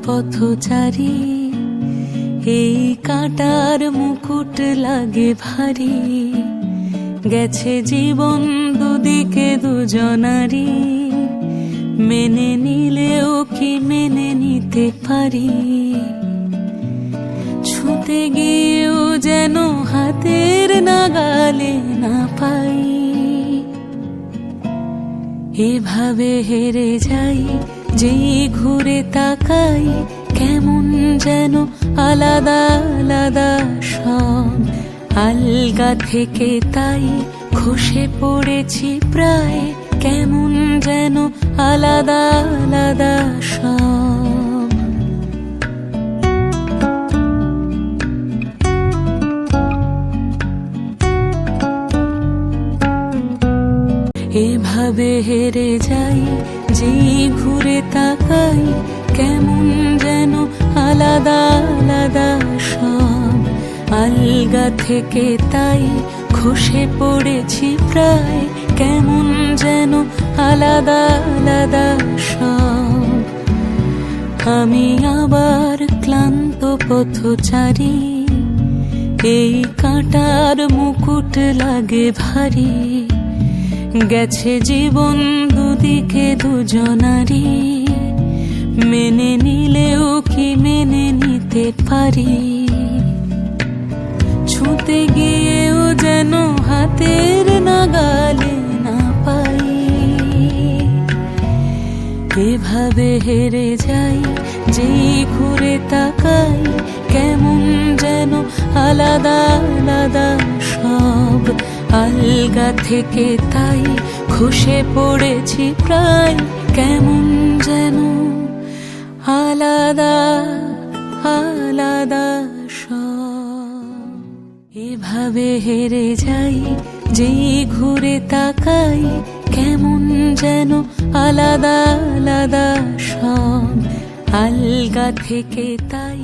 পথচারী, এই কাঁটার মুকুট লাগে ভারী। গেছে জীবন দুদিকে দুজনারই, মেনে নিলেও কি মেনে নিতে পারি? ছুঁতে গিয়েও যেন হাতের নাগালে না পাই। এভাবে হেরে যাই, যেই ঘুরে তাকাই, কেমন যেন আলাদা আলাদা সব। আলগা থেকে তাই খসে পড়েছি প্রায়, কেমন যেন আলাদা আলাদা সব। এভাবে হেরে যাই, যেই ঘুরে তাকাই, কেমন যেন আলাদা আলাদা সব। আলগা থেকে তাই খসে পড়েছি প্রায়, কেমন যেন আলাদা আলাদা সব। আমি আবার ক্লান্ত পথচারী, এই কাঁটার মুকুট লাগে ভারী। গেছে জীবন দুদিকে দুজনারই, মেনে নিলেও কি মেনে নিতে পারি? ছুঁতে গিয়েও যেন হাতের নাগালে না পাই। এভাবে হেরে যাই, যেই ঘুরে তাকাই, কেমন যেন আলাদা আলাদা সব। আলগা থেকে তাই খসে পড়েছি প্রায়, কেমন যেন আলাদা আলাদা সব। এভাবে হেরে যাই, যেই ঘুরে তাকাই, কেমন যেন আলাদা আলাদা সব। আলগা থেকে তাই